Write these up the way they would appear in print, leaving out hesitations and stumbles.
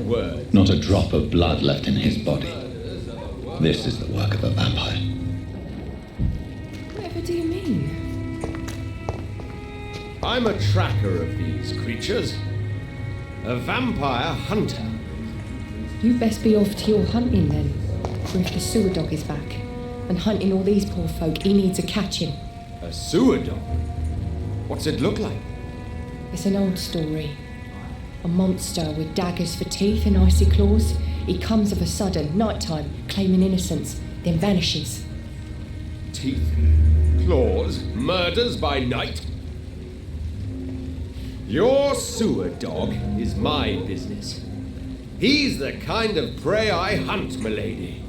word. Not a drop of blood left in his body. This is the work of a vampire. Whatever do you mean? I'm a tracker of these creatures. A vampire hunter. You best be off to your hunting then. For if the sewer dog is back and hunting all these poor folk, he needs a catching. A sewer dog? What's it look like? It's an old story. A monster with daggers for teeth and icy claws. He comes of a sudden, nighttime, claiming innocence, then vanishes. Teeth, claws, murders by night? Your sewer dog is my business. He's the kind of prey I hunt, milady.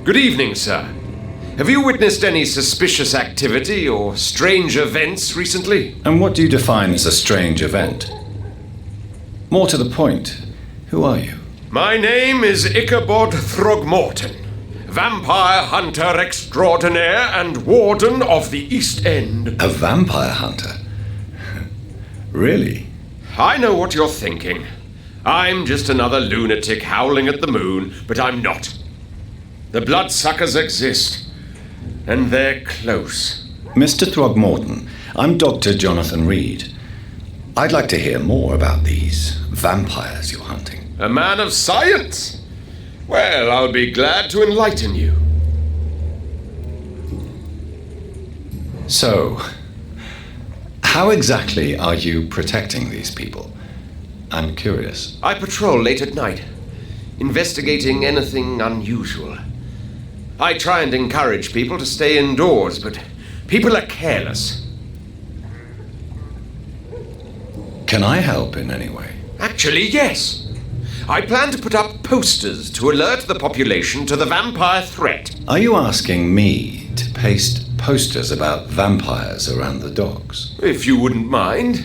Good evening, sir. Have you witnessed any suspicious activity or strange events recently? And what do you define as a strange event? More to the point, who are you? My name is Ichabod Throgmorton, vampire hunter extraordinaire and warden of the East End. A vampire hunter? Really? I know what you're thinking. I'm just another lunatic howling at the moon, but I'm not. The bloodsuckers exist. And they're close. Mr. Throgmorton, I'm Dr. Jonathan Reid. I'd like to hear more about these vampires you're hunting. A man of science? Well, I'll be glad to enlighten you. So, how exactly are you protecting these people? I'm curious. I patrol late at night, investigating anything unusual. I try and encourage people to stay indoors, but people are careless. Can I help in any way? Actually, yes. I plan to put up posters to alert the population to the vampire threat. Are you asking me to paste posters about vampires around the docks? If you wouldn't mind.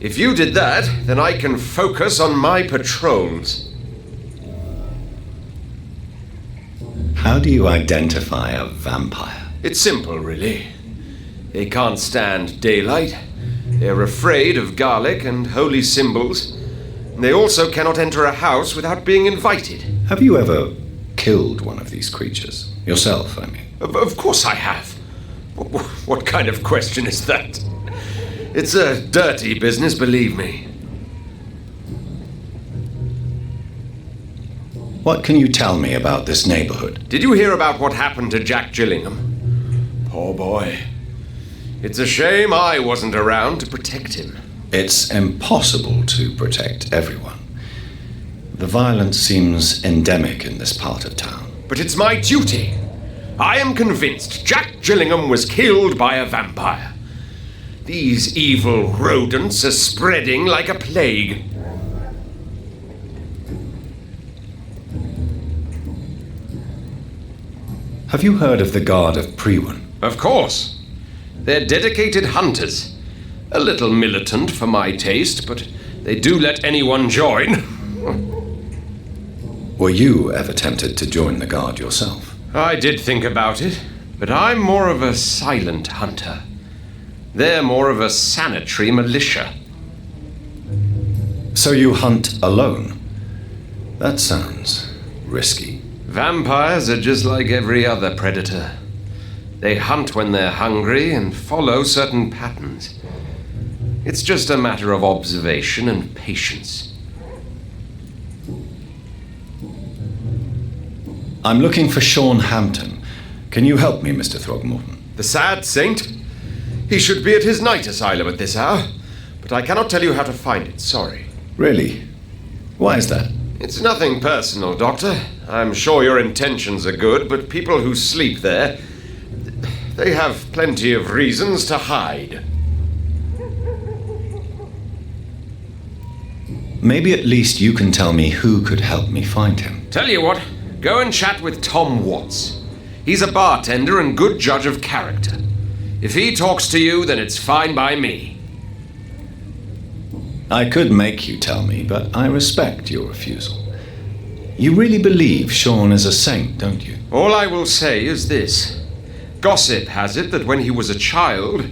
If you did that, then I can focus on my patrols. How do you identify a vampire? It's simple, really. They can't stand daylight. They're afraid of garlic and holy symbols. They also cannot enter a house without being invited. Have you ever killed one of these creatures? Yourself, I mean. Of course I have. What kind of question is that? It's a dirty business, believe me. What can you tell me about this neighborhood? Did you hear about what happened to Jack Gillingham? Poor boy. It's a shame I wasn't around to protect him. It's impossible to protect everyone. The violence seems endemic in this part of town. But it's my duty. I am convinced Jack Gillingham was killed by a vampire. These evil rodents are spreading like a plague. Have you heard of the Guard of Priwen? Of course. They're dedicated hunters. A little militant for my taste, but they do let anyone join. Were you ever tempted to join the Guard yourself? I did think about it, but I'm more of a silent hunter. They're more of a sanitary militia. So you hunt alone? That sounds risky. Vampires are just like every other predator. They hunt when they're hungry and follow certain patterns. It's just a matter of observation and patience. I'm looking for Sean Hampton. Can you help me, Mr. Throgmorton? The sad saint? He should be at his night asylum at this hour, but I cannot tell you how to find it, sorry. Really? Why is that? It's nothing personal, Doctor. I'm sure your intentions are good, but people who sleep there, they have plenty of reasons to hide. Maybe at least you can tell me who could help me find him. Tell you what, go and chat with Tom Watts. He's a bartender and good judge of character. If he talks to you, then it's fine by me. I could make you tell me, but I respect your refusal. You really believe Sean is a saint, don't you? All I will say is this. Gossip has it that when he was a child,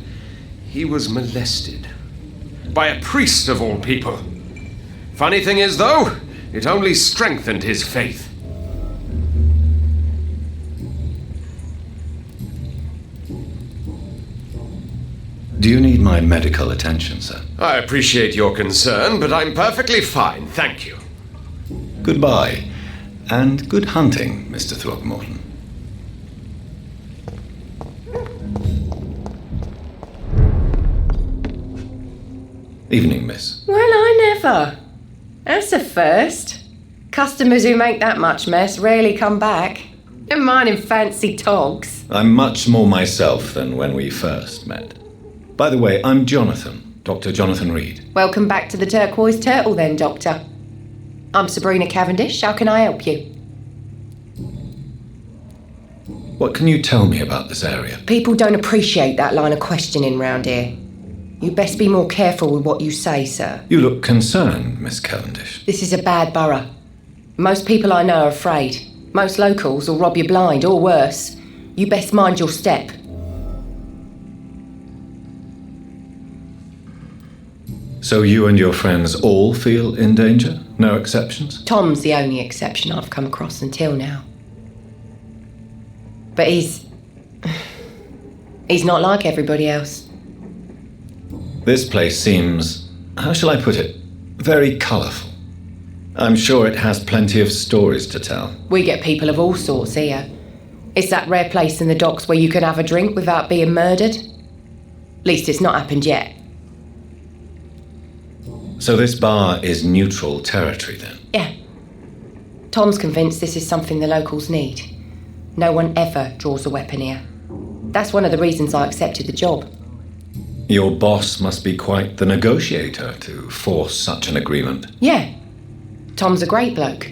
he was molested. By a priest of all people. Funny thing is, though, it only strengthened his faith. Do you need my medical attention, sir? I appreciate your concern, but I'm perfectly fine, thank you. Goodbye, and good hunting, Mr. Throckmorton. Evening, miss. Well, I never. That's a first. Customers who make that much mess rarely come back. Never mind in fancy togs. I'm much more myself than when we first met. By the way, I'm Jonathan, Dr. Jonathan Reid. Welcome back to the Turquoise Turtle then, Doctor. I'm Sabrina Cavendish. How can I help you? What can you tell me about this area? People don't appreciate that line of questioning round here. You best be more careful with what you say, sir. You look concerned, Miss Cavendish. This is a bad borough. Most people I know are afraid. Most locals will rob you blind, or worse. You best mind your step. So you and your friends all feel in danger? No exceptions? Tom's the only exception I've come across until now. But he's not like everybody else. This place seems, how shall I put it, very colourful. I'm sure it has plenty of stories to tell. We get people of all sorts here. It's that rare place in the docks where you can have a drink without being murdered. At least it's not happened yet. So this bar is neutral territory then? Yeah. Tom's convinced this is something the locals need. No one ever draws a weapon here. That's one of the reasons I accepted the job. Your boss must be quite the negotiator to force such an agreement. Yeah. Tom's a great bloke.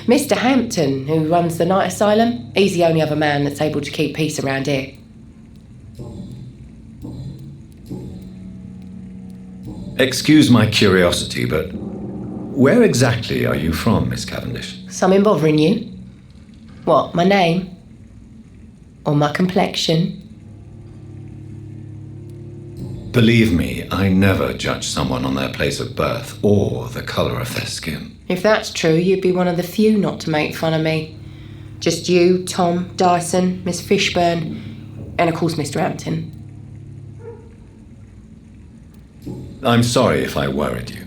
Mr. Hampton, who runs the night asylum, he's the only other man that's able to keep peace around here. Excuse my curiosity, but where exactly are you from, Miss Cavendish? Something bothering you? What, my name? Or my complexion? Believe me, I never judge someone on their place of birth or the colour of their skin. If that's true, you'd be one of the few not to make fun of me. Just you, Tom, Dyson, Miss Fishburne, and of course Mr. Hampton. I'm sorry if I worried you.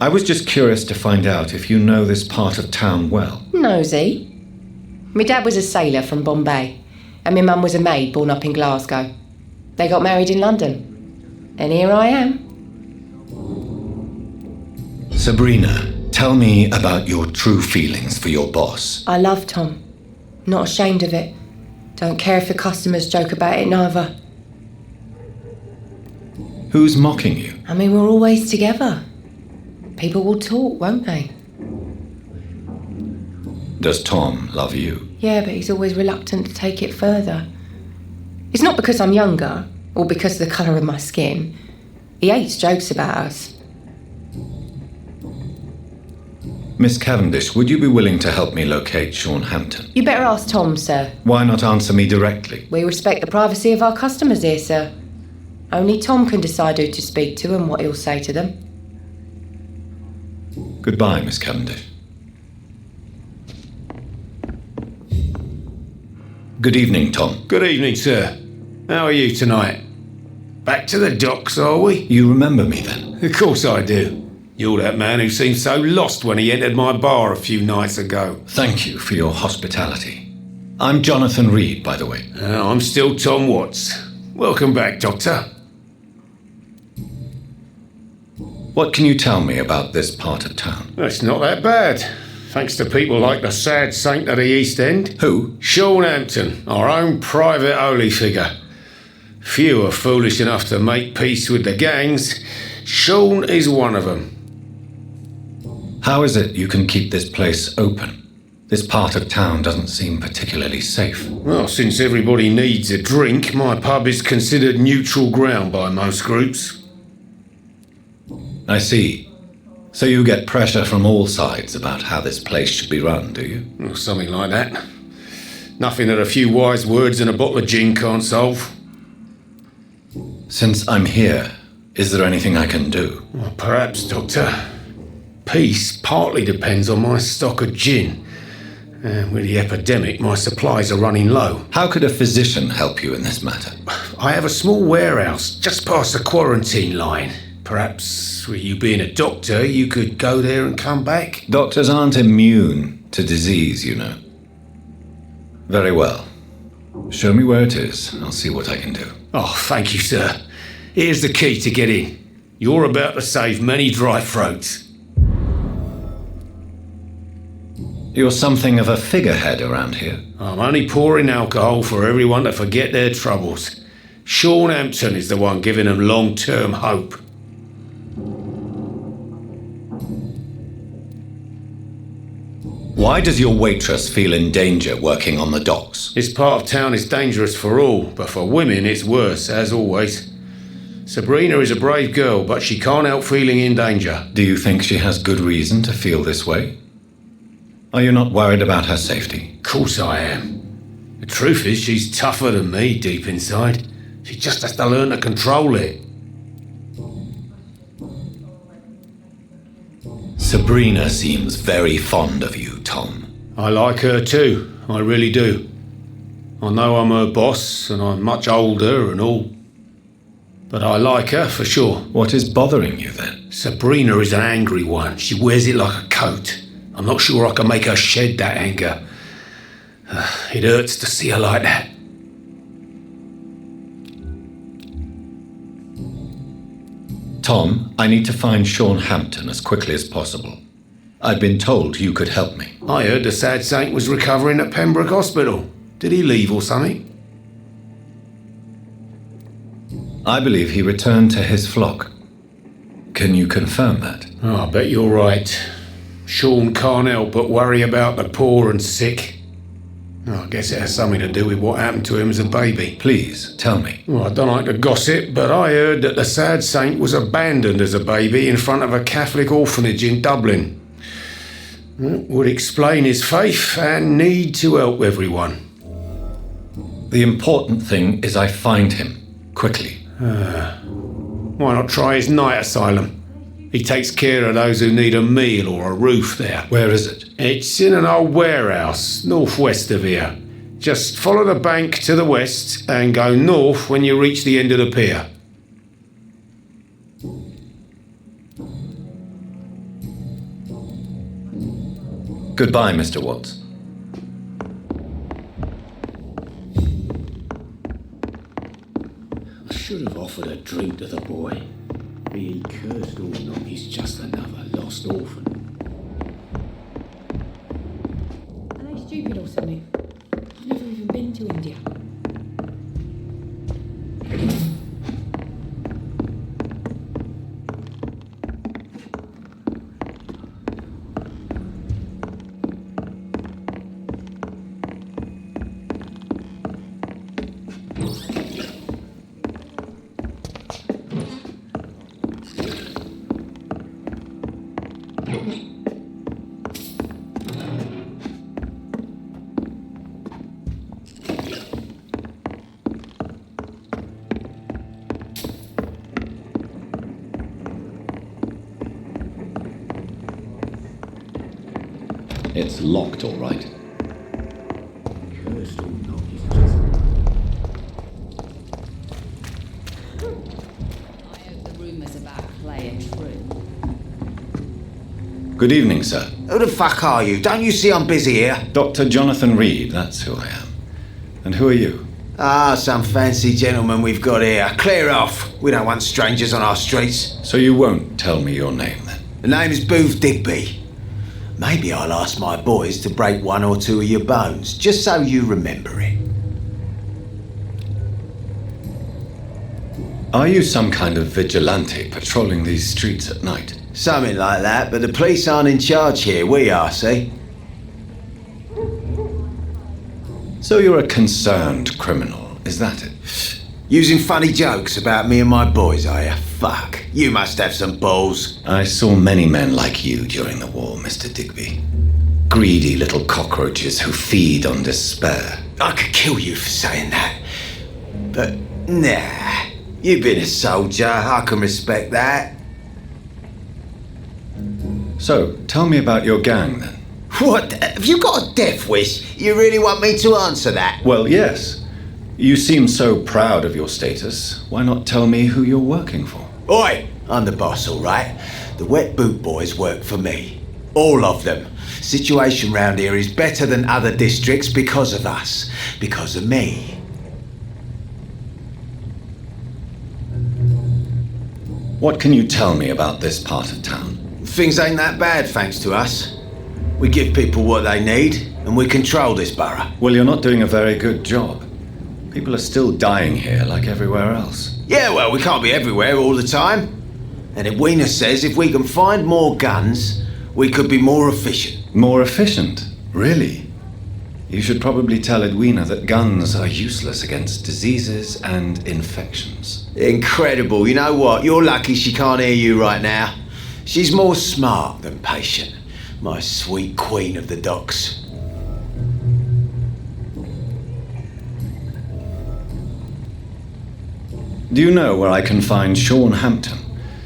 I was just curious to find out if you know this part of town well. Nosy. My dad was a sailor from Bombay, and my mum was a maid born up in Glasgow. They got married in London. And here I am. Sabrina, tell me about your true feelings for your boss. I love Tom. Not ashamed of it. Don't care if the customers joke about it neither. Who's mocking you? I mean, we're always together. People will talk, won't they? Does Tom love you? Yeah, but he's always reluctant to take it further. It's not because I'm younger, or because of the colour of my skin. He hates jokes about us. Miss Cavendish, would you be willing to help me locate Sean Hampton? You better ask Tom, sir. Why not answer me directly? We respect the privacy of our customers here, sir. Only Tom can decide who to speak to and what he'll say to them. Goodbye, Miss Cavendish. Good evening, Tom. Good evening, sir. How are you tonight? Back to the docks, are we? You remember me then? Of course I do. You're that man who seemed so lost when he entered my bar a few nights ago. Thank you for your hospitality. I'm Jonathan Reid, by the way. I'm still Tom Watts. Welcome back, Doctor. What can you tell me about this part of town? It's not that bad. Thanks to people like the sad saint of the East End. Who? Sean Hampton, our own private holy figure. Few are foolish enough to make peace with the gangs. Sean is one of them. How is it you can keep this place open? This part of town doesn't seem particularly safe. Well, since everybody needs a drink, my pub is considered neutral ground by most groups. I see. So you get pressure from all sides about how this place should be run, do you? Well, something like that. Nothing that a few wise words and a bottle of gin can't solve. Since I'm here, is there anything I can do? Well, perhaps, Doctor. Peace partly depends on my stock of gin. And with the epidemic, my supplies are running low. How could a physician help you in this matter? I have a small warehouse just past the quarantine line. Perhaps, with you being a doctor, you could go there and come back? Doctors aren't immune to disease, you know. Very well. Show me where it is. I'll see what I can do. Oh, thank you, sir. Here's the key to get in. You're about to save many dry throats. You're something of a figurehead around here. I'm only pouring alcohol for everyone to forget their troubles. Sean Hampton is the one giving them long-term hope. Why does your waitress feel in danger working on the docks? This part of town is dangerous for all, but for women it's worse, as always. Sabrina is a brave girl, but she can't help feeling in danger. Do you think she has good reason to feel this way? Are you not worried about her safety? Of course I am. The truth is, she's tougher than me deep inside. She just has to learn to control it. Sabrina seems very fond of you, Tom. I like her too, I really do. I know I'm her boss, and I'm much older and all. But I like her, for sure. What is bothering you, then? Sabrina is an angry one. She wears it like a coat. I'm not sure I can make her shed that anger. It hurts to see her like that. Tom, I need to find Sean Hampton as quickly as possible. I've been told you could help me. I heard the sad saint was recovering at Pembroke Hospital. Did he leave or something? I believe he returned to his flock. Can you confirm that? Oh, I bet you're right. Sean can't help but worry about the poor and sick. Oh, I guess it has something to do with what happened to him as a baby. Please, tell me. Well, I don't like to gossip, but I heard that the sad saint was abandoned as a baby in front of a Catholic orphanage in Dublin. It would explain his faith and need to help everyone. The important thing is I find him, quickly. Why not try his night asylum? He takes care of those who need a meal or a roof there. Where is it? It's in an old warehouse, northwest of here. Just follow the bank to the west and go north when you reach the end of the pier. Goodbye, Mr. Watts. I should have offered a drink to the boy. Be he cursed or not, he's just another lost orphan. Are they stupid or something? I've never even been to India. It's locked, all right. Cursed or not, he's just... I heard the rumours about playing true. Good evening, sir. Who the fuck are you? Don't you see I'm busy here? Dr. Jonathan Reid, that's who I am. And who are you? Ah, some fancy gentleman we've got here. Clear off. We don't want strangers on our streets. So you won't tell me your name, then? The name's Booth Digby. Maybe I'll ask my boys to break one or two of your bones, just so you remember it. Are you some kind of vigilante patrolling these streets at night? Something like that, but the police aren't in charge here. We are, see? So you're a concerned criminal, is that it? Using funny jokes about me and my boys, are you? Fuck. You must have some balls. I saw many men like you during the war, Mr. Digby. Greedy little cockroaches who feed on despair. I could kill you for saying that. But, nah. You've been a soldier, I can respect that. So, tell me about your gang then. What? Have you got a death wish? You really want me to answer that? Well, yes. You seem so proud of your status. Why not tell me who you're working for? Oi! I'm the boss, all right? The wet boot boys work for me. All of them. Situation round here is better than other districts because of us. Because of me. What can you tell me about this part of town? Things ain't that bad, thanks to us. We give people what they need, and we control this borough. Well, you're not doing a very good job. People are still dying here like everywhere else. Yeah, well, we can't be everywhere all the time. And Edwina says if we can find more guns, we could be more efficient. More efficient? Really? You should probably tell Edwina that guns are useless against diseases and infections. Incredible. You know what? You're lucky she can't hear you right now. She's more smart than patient. My sweet queen of the docks. Do you know where I can find Sean Hampton?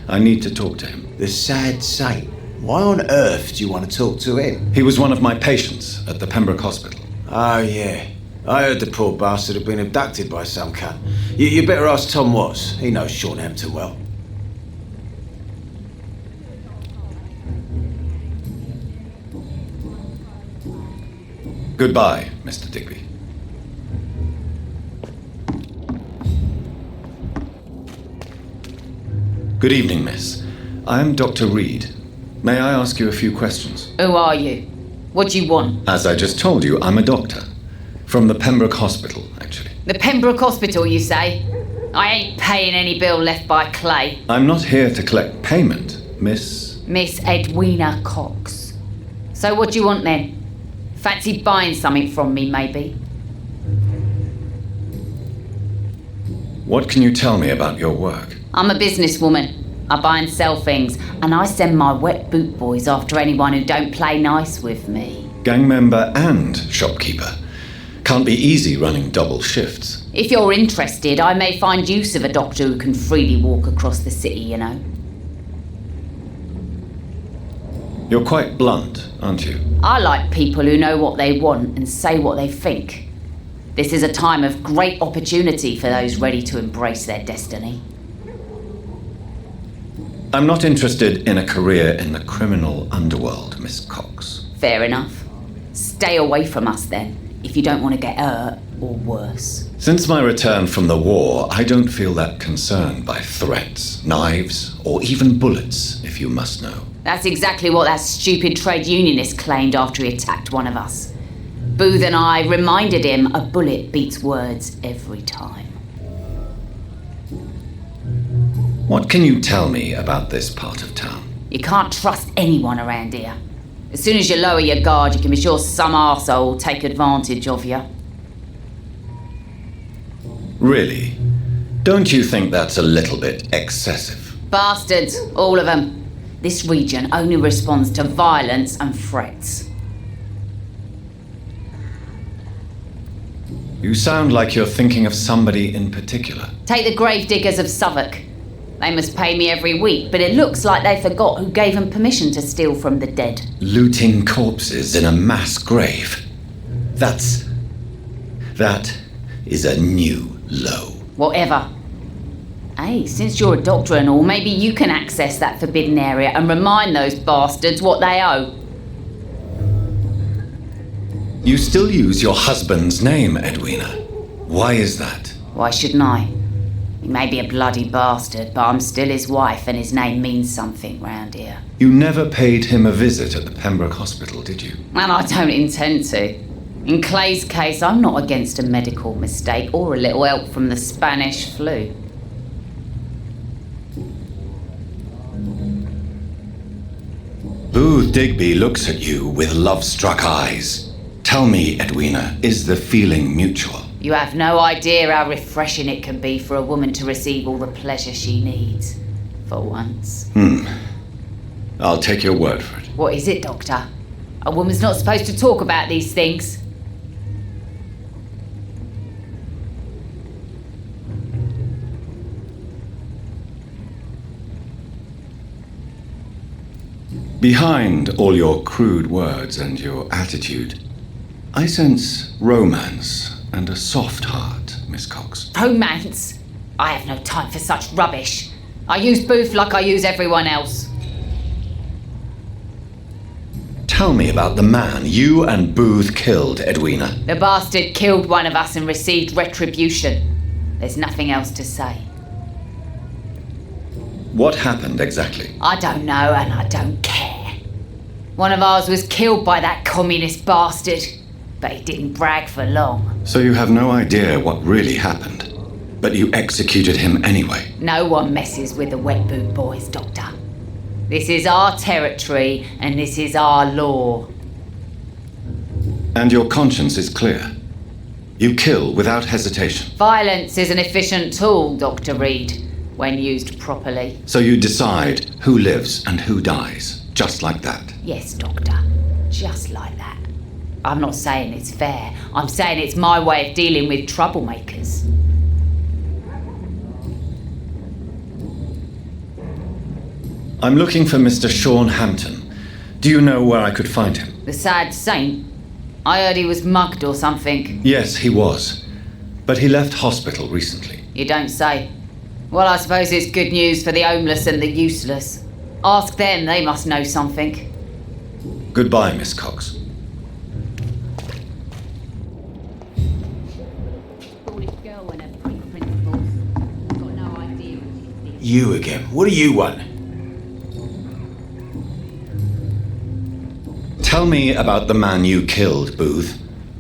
I need to talk to him. The sad saint. Why on earth do you want to talk to him? He was one of my patients at the Pembroke Hospital. Oh, yeah. I heard the poor bastard had been abducted by some cunt. You better ask Tom Watts. He knows Sean Hampton well. Goodbye, Mr. Digby. Good evening, miss. I'm Dr. Reid. May I ask you a few questions? Who are you? What do you want? As I just told you, I'm a doctor. From the Pembroke Hospital, actually. The Pembroke Hospital, you say? I ain't paying any bill left by Clay. I'm not here to collect payment, Miss... Miss Edwina Cox. So what do you want then? Fancy buying something from me, maybe? What can you tell me about your work? I'm a businesswoman. I buy and sell things, and I send my wet boot boys after anyone who don't play nice with me. Gang member and shopkeeper. Can't be easy running double shifts. If you're interested, I may find use of a doctor who can freely walk across the city, you know. You're quite blunt, aren't you? I like people who know what they want and say what they think. This is a time of great opportunity for those ready to embrace their destiny. I'm not interested in a career in the criminal underworld, Miss Cox. Fair enough. Stay away from us then, if you don't want to get hurt or worse. Since my return from the war, I don't feel that concerned by threats, knives, or even bullets, if you must know. That's exactly what that stupid trade unionist claimed after he attacked one of us. Booth and I reminded him a bullet beats words every time. What can you tell me about this part of town? You can't trust anyone around here. As soon as you lower your guard, you can be sure some arsehole will take advantage of you. Really? Don't you think that's a little bit excessive? Bastards, all of them. This region only responds to violence and threats. You sound like you're thinking of somebody in particular. Take the gravediggers of Southwark. They must pay me every week, but it looks like they forgot who gave them permission to steal from the dead. Looting corpses in a mass grave. That is a new low. Whatever. Hey, since you're a doctor and all, maybe you can access that forbidden area and remind those bastards what they owe. You still use your husband's name, Edwina. Why is that? Why shouldn't I? He may be a bloody bastard, but I'm still his wife and his name means something round here. You never paid him a visit at the Pembroke Hospital, did you? And I don't intend to. In Clay's case, I'm not against a medical mistake or a little help from the Spanish flu. Booth Digby looks at you with love-struck eyes. Tell me, Edwina, is the feeling mutual? You have no idea how refreshing it can be for a woman to receive all the pleasure she needs. For once. I'll take your word for it. What is it, Doctor? A woman's not supposed to talk about these things. Behind all your crude words and your attitude, I sense romance and a soft heart, Miss Cox. Romance? I have no time for such rubbish. I use Booth like I use everyone else. Tell me about the man you and Booth killed, Edwina. The bastard killed one of us and received retribution. There's nothing else to say. What happened exactly? I don't know and I don't care. One of ours was killed by that communist bastard, but he didn't brag for long. So you have no idea what really happened, but you executed him anyway. No one messes with the wet boot boys, Doctor. This is our territory and this is our law. And your conscience is clear. You kill without hesitation. Violence is an efficient tool, Dr. Reid, when used properly. So you decide who lives and who dies, just like that. Yes, Doctor. Just like that. I'm not saying it's fair. I'm saying it's my way of dealing with troublemakers. I'm looking for Mr. Sean Hampton. Do you know where I could find him? The sad saint? I heard he was mugged or something. Yes, he was. But he left hospital recently. You don't say. Well, I suppose it's good news for the homeless and the useless. Ask them, they must know something. Goodbye, Miss Cox. You again. What do you want? Tell me about the man you killed, Booth.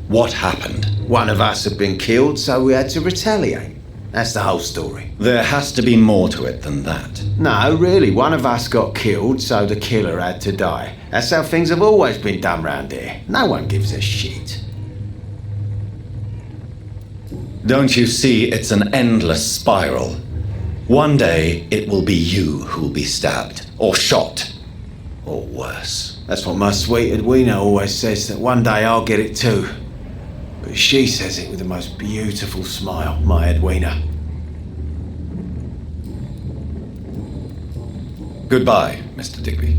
What happened? One of us had been killed, so we had to retaliate. That's the whole story. There has to be more to it than that. No, really, one of us got killed, so the killer had to die. That's how things have always been done round here. No one gives a shit. Don't you see it's an endless spiral? One day it will be you who will be stabbed, or shot, or worse. That's what my sweet Edwina always says, that one day I'll get it too. But she says it with the most beautiful smile, my Edwina. Goodbye, Mr. Digby.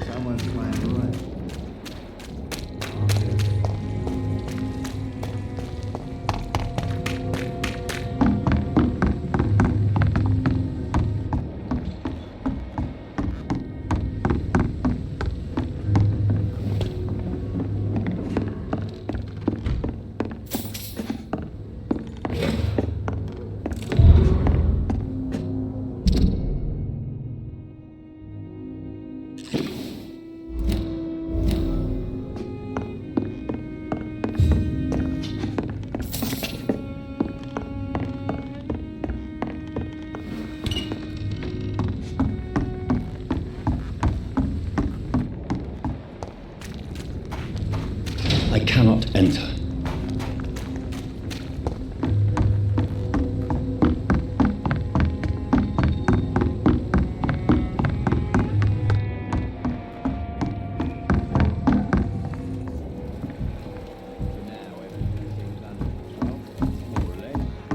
Someone's playing right. I cannot enter.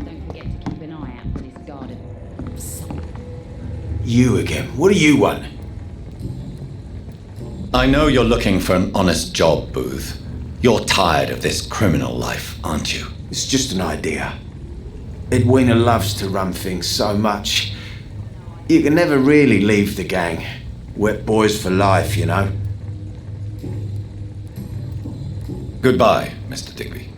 Don't forget to keep an eye out for this garden. You again. What do you want? I know you're looking for an honest job, Booth. You're tired of this criminal life, aren't you? It's just an idea. Edwina loves to run things so much. You can never really leave the gang. Wet boys for life, you know. Goodbye, Mr. Digby.